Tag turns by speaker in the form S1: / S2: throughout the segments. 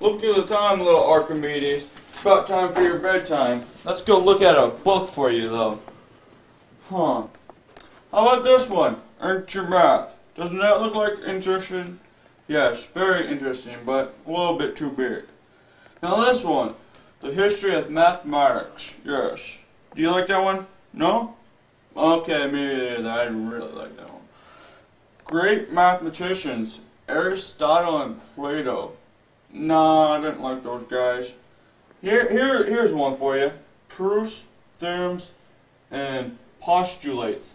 S1: Look at the time, little Archimedes. It's about time for your bedtime. Let's go look at a book for you, though. Huh. How about this one? Earn Your Math. Doesn't that look like interesting? Yes, very interesting, but a little bit too big. Now this one. The History of Mathematics. Yes. Do you like that one? No? Okay, me neither. I didn't really like that one. Great mathematicians. Aristotle and Plato. Nah, I didn't like those guys. Here's one for you. Proofs, theorems, and postulates.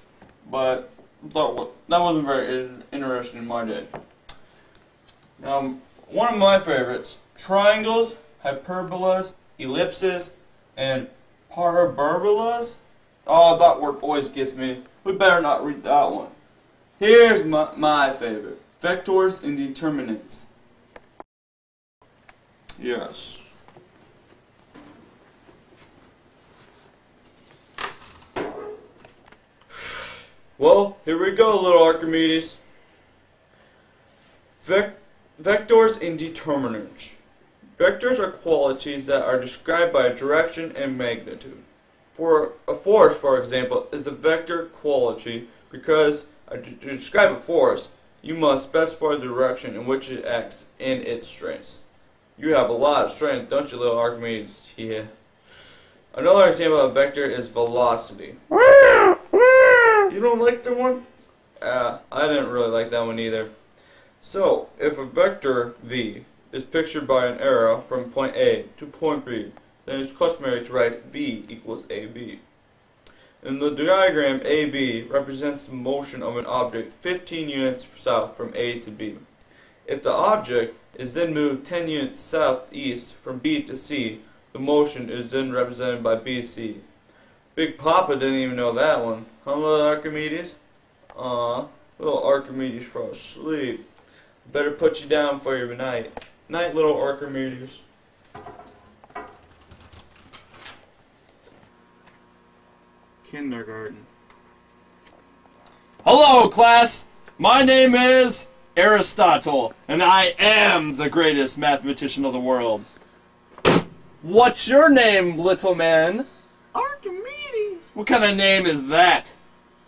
S1: But that wasn't very interesting in my day. Now, one of my favorites. Triangles, hyperbolas, ellipses, and parabolas. Oh, that word always gets me. We better not read that one. Here's my favorite. Vectors and determinants. Yes. Well, here we go, little Archimedes. Vectors and determinants. Vectors are qualities that are described by direction and magnitude. For a force, for example, is a vector quality because to describe a force, you must specify the direction in which it acts and its strengths. You have a lot of strength, don't you, little Archimedes? Yeah. Another example of a vector is velocity. You don't like that one? I didn't really like that one either. So, if a vector v is pictured by an arrow from point A to point B, then it's customary to write v equals AB. In the diagram, AB represents the motion of an object 15 units south from A to B. If the object is then moved 10 units southeast from B to C, the motion is then represented by BC. Big Papa didn't even know that one. Huh, little Archimedes? Aw, little Archimedes fell asleep. Better put you down for your night. Night, little Archimedes. Kindergarten.
S2: Hello, class. My name is Aristotle, and I am the greatest mathematician of the world. What's your name, little man?
S3: Archimedes.
S2: What kind of name is that?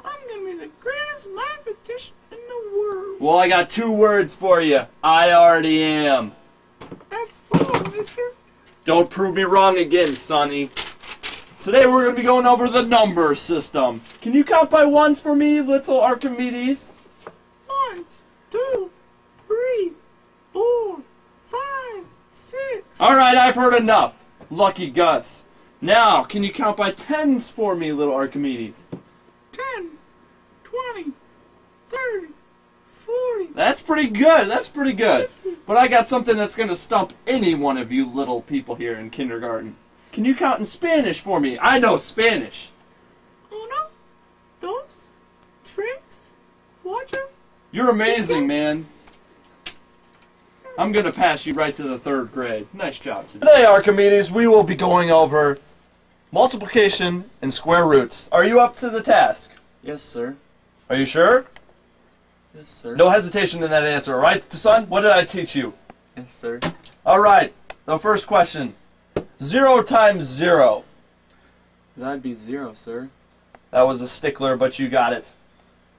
S3: I'm gonna be the greatest mathematician in the world.
S2: Well, I got 2 words for you. I already am.
S3: That's 4, mister.
S2: Don't prove me wrong again, Sonny. Today we're going to be going over the number system. Can you count by ones for me, little Archimedes?
S3: 1, 2, 3, 4, 5, 6.
S2: Alright, I've heard enough. Lucky Gus. Now, can you count by tens for me, little Archimedes?
S3: 10, 20, 30, 40.
S2: That's pretty good. That's pretty good.
S3: 50.
S2: But I got something that's going to stump any one of you little people here in kindergarten. Can you count in Spanish for me? I know Spanish.
S3: 1, 2, 3, 4.
S2: You're amazing, man. I'm going to pass you right to the 3rd grade. Nice job today. Today, Archimedes, we will be going over multiplication and square roots. Are you up to the task?
S1: Yes, sir.
S2: Are you sure?
S1: Yes, sir.
S2: No hesitation in that answer, all right, son? What did I teach you?
S1: Yes, sir.
S2: All right, the first question. 0 times 0.
S1: That'd be 0, sir.
S2: That was a stickler, but you got it.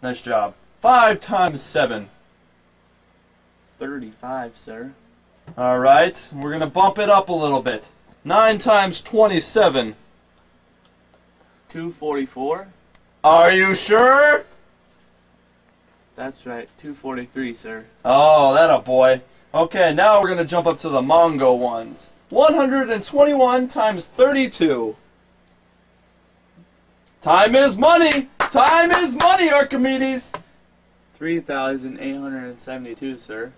S2: Nice job. 5 times 7.
S1: 35, sir.
S2: All right, we're going to bump it up a little bit. 9 times 27.
S1: 244.
S2: Are you sure?
S1: That's right, 243, sir.
S2: Oh, that a boy. Okay, now we're going to jump up to the Mongo ones. 121 times 32. Time is money! Time is money, Archimedes!
S1: 3,872, sir.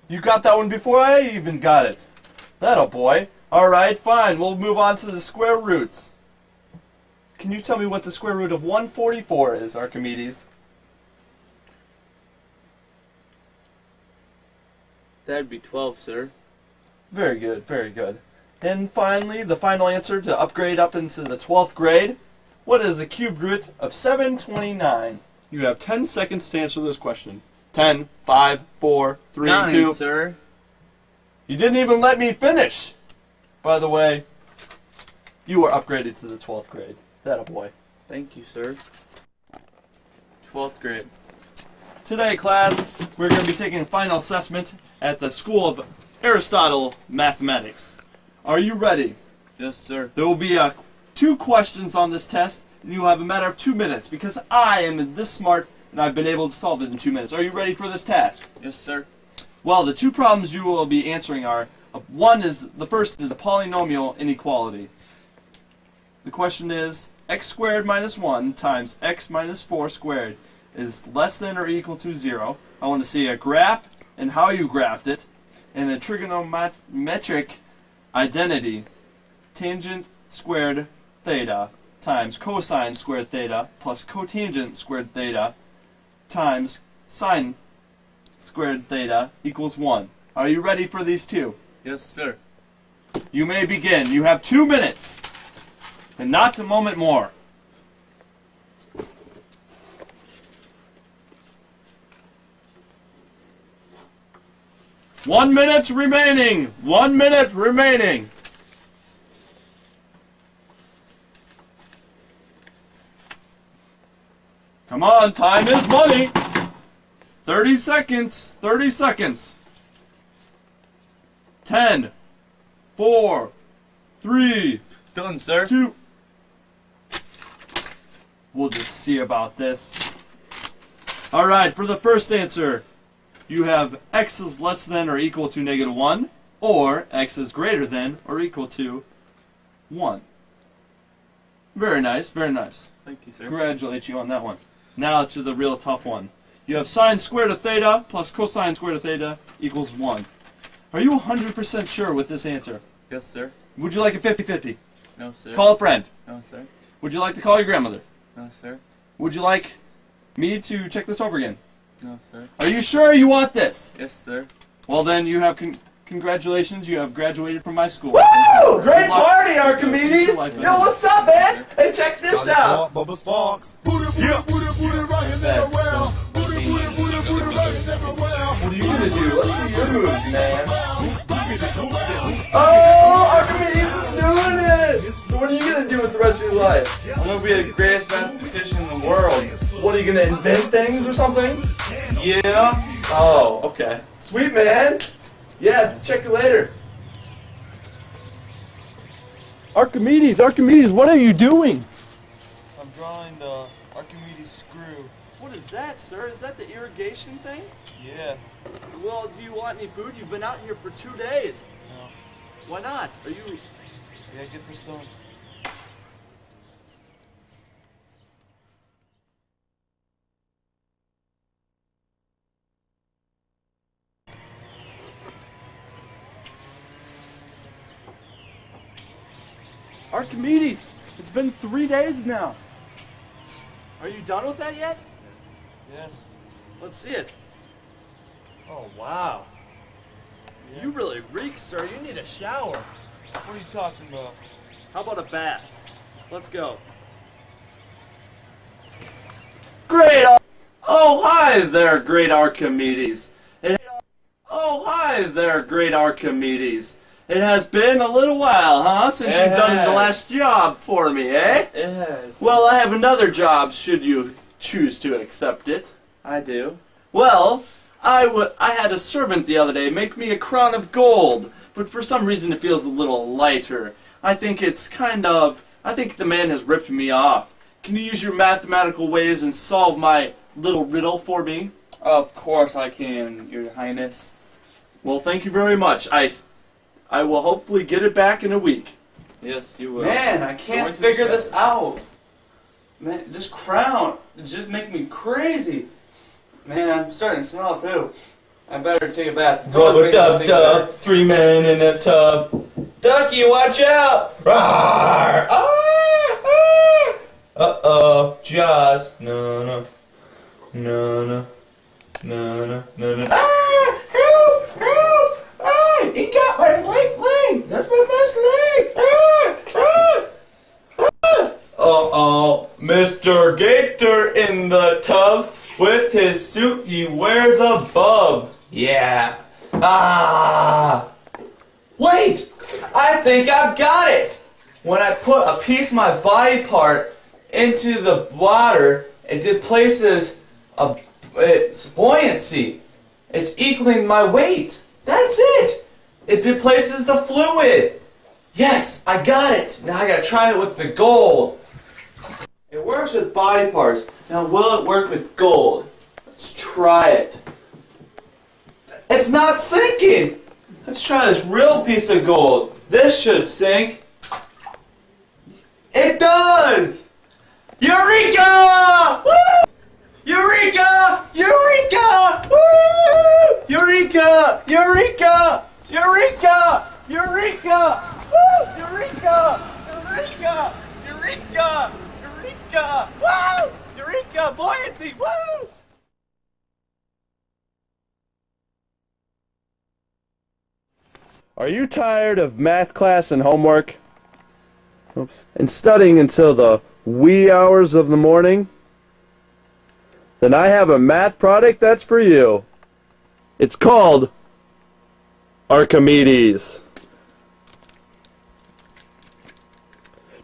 S2: You got that one before I even got it. That a boy. Alright, fine. We'll move on to the square roots. Can you tell me what the square root of 144 is, Archimedes?
S1: That'd be 12, sir.
S2: Very good, very good. And finally, the final answer to upgrade up into the 12th grade. What is the cube root of 729? You have 10 seconds to answer this question. 10, 5, 4, 3,
S1: 9,
S2: 2.
S1: sir.
S2: You didn't even let me finish. By the way, you are upgraded to the 12th grade. That a boy.
S1: Thank you, sir. 12th grade.
S2: Today, class, we're going to be taking a final assessment at the School of Aristotle Mathematics. Are you ready?
S1: Yes, sir.
S2: There will be 2 questions on this test, and you have a matter of 2 minutes because I am this smart and I've been able to solve it in 2 minutes. Are you ready for this task?
S1: Yes, sir.
S2: Well, the 2 problems you will be answering are, the first is a polynomial inequality. The question is, x squared minus 1 times x minus 4 squared is less than or equal to 0. I want to see a graph and how you graphed it, and a trigonometric identity, tangent squared theta times cosine squared theta plus cotangent squared theta times sine squared theta equals 1. Are you ready for these 2?
S1: Yes, sir.
S2: You may begin. You have 2 minutes, and not a moment more. One minute remaining. 1 minute remaining. Come on, time is money. 30 seconds. 30 seconds. 10, 4, 3,
S1: Done, sir.
S2: 2. We'll just see about this. Alright, for the first answer, you have x is less than or equal to -1, or x is greater than or equal to 1. Very nice, very nice.
S1: Thank you, sir.
S2: Congratulate you on that one. Now to the real tough one. You have sine squared of theta plus cosine squared of theta equals 1. Are you 100% sure with this answer?
S1: Yes, sir.
S2: Would you like a 50-50?
S1: No, sir.
S2: Call a friend.
S1: No, sir.
S2: Would you like to call your grandmother?
S1: No, sir.
S2: Would you like me to check this over again?
S1: No, sir.
S2: Are you sure you want this?
S1: Yes, sir.
S2: Well then, you have congratulations. You have graduated from my school.
S4: Woo! Great party, Archimedes!
S2: Good life, man.
S4: Yo, what's up, man? Hey, check this out!
S3: Bubba Sparks.
S4: What are you gonna do? Let's see your moves, man. Oh, Archimedes is doing it! So what are you gonna do with the rest of your life?
S1: I'm gonna be the greatest mathematician in the world.
S4: What, are you gonna invent things or something?
S1: Yeah.
S4: Oh, okay. Sweet, man. Yeah, check you later.
S2: Archimedes, what are you doing?
S5: I'm drawing the Archimedes screw.
S2: What is that, sir? Is that the irrigation thing?
S5: Yeah.
S2: Well, do you want any food? You've been out here for 2 days.
S5: No.
S2: Why not? Are you...
S5: Yeah, get this done.
S2: Archimedes, it's been 3 days now. Are you done with that yet?
S5: Yes.
S2: Let's see it.
S5: Oh, wow.
S2: You really reek, sir. You need a shower.
S5: What are you talking about?
S2: How about a bath? Let's go.
S4: Great!
S2: Oh, hi there, great Archimedes. Oh, hi there, great Archimedes. It has been a little while, huh, since you've done the last job for me, eh?
S1: It has.
S2: Well, I have another job, should you choose to accept it.
S1: I do.
S2: Well, I had a servant the other day make me a crown of gold, but for some reason it feels a little lighter. I think the man has ripped me off. Can you use your mathematical ways and solve my little riddle for me?
S1: Of course I can, Your Highness.
S2: Well, thank you very much. I will hopefully get it back in a week.
S1: Yes, you will.
S4: Man, I can't figure this out. Man, this crown, it just makes me crazy. Man, I'm starting to smell too. I better take a bath.
S5: Rubber dub dub, 3 men in a tub.
S4: Ducky, watch out!
S5: Rawr! Ah! Uh-oh, Jaws. No, no. No, no. No, no, no, no. Ah! Help! Help! Ah! He got my leg! That's my best leg! Ah! Ah! Ah! Uh-oh, Mr. Gator in the tub. With his suit he wears a bub. Yeah. Ah!
S4: Wait! I think I've got it! When I put a piece of my body part into the water, it displaces its buoyancy. It's equaling my weight. That's it! It displaces the fluid. Yes, I got it! Now I gotta try it with the gold. It works with body parts. Now will it work with gold? Let's try it. It's not sinking! Let's try this real piece of gold. This should sink. It does! Eureka! Woo! Eureka! Eureka! Woo! Eureka! Eureka! Eureka! Eureka! Woo! Eureka! Eureka! Eureka! Eureka! Woo! Eureka! Buoyancy! Woo!
S2: Are you tired of math class and homework? Oops. And studying until the wee hours of the morning? Then I have a math product that's for you. It's called Archimedes.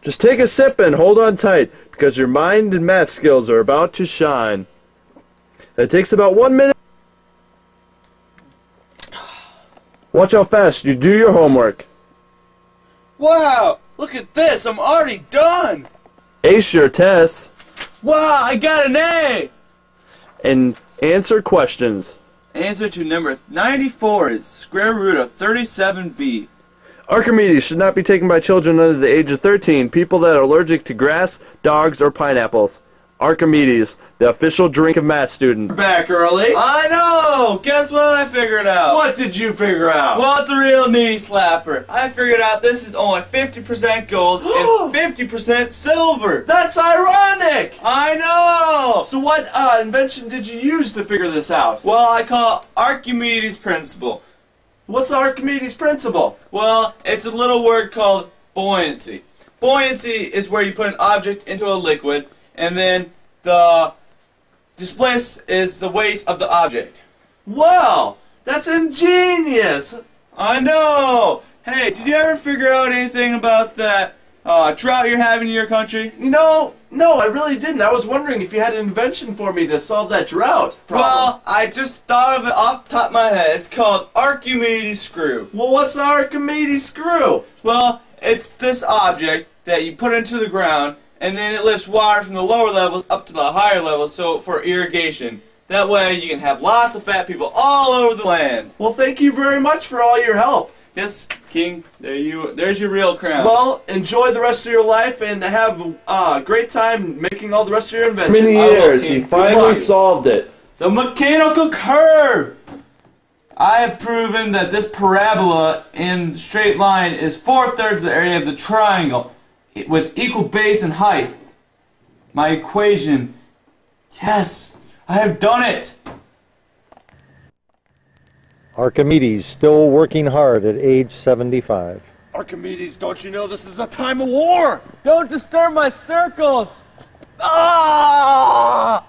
S2: Just take a sip and hold on tight, because your mind and math skills are about to shine. It takes about 1 minute. Watch how fast you do your homework.
S4: Wow! Look at this! I'm already done!
S2: Ace your tests
S4: Wow! I got an A!
S2: and answer questions.
S4: Answer to number 94 is square root of 37b.
S2: Archimedes should not be taken by children under the age of 13, people that are allergic to grass, dogs, or pineapples. Archimedes, the official drink of math students.
S4: Back early. I know! Guess what I figured out?
S2: What did you figure out?
S4: Well, it's a real knee slapper. I figured out this is only 50% gold and 50% silver.
S2: That's ironic!
S4: I know!
S2: So what invention did you use to figure this out?
S4: Well, I call it Archimedes' principle.
S2: What's the Archimedes principle?
S4: Well, it's a little word called buoyancy. Buoyancy is where you put an object into a liquid, and then the displace is the weight of the object.
S2: Wow, that's ingenious!
S4: I know! Hey, did you ever figure out anything about that drought you're having in your country?
S2: No, I really didn't. I was wondering if you had an invention for me to solve that drought problem.
S4: Well, I just thought of it off the top of my head. It's called Archimedes screw.
S2: Well, what's the Archimedes screw?
S4: Well, it's this object that you put into the ground, and then it lifts water from the lower levels up to the higher levels, so for irrigation. That way you can have lots of fat people all over the land.
S2: Well, thank you very much for all your help.
S4: Yes, King, there's your real crown.
S2: Well, enjoy the rest of your life and have a great time making all the rest of your inventions.
S4: Many years, he finally
S2: solved it.
S4: The mechanical curve! I have proven that this parabola in straight line is 4/3 the area of the triangle with equal base and height. My equation. Yes, I have done it!
S6: Archimedes still working hard at age 75.
S2: Archimedes, don't you know this is a time of war?
S4: Don't disturb my circles!
S2: Ah!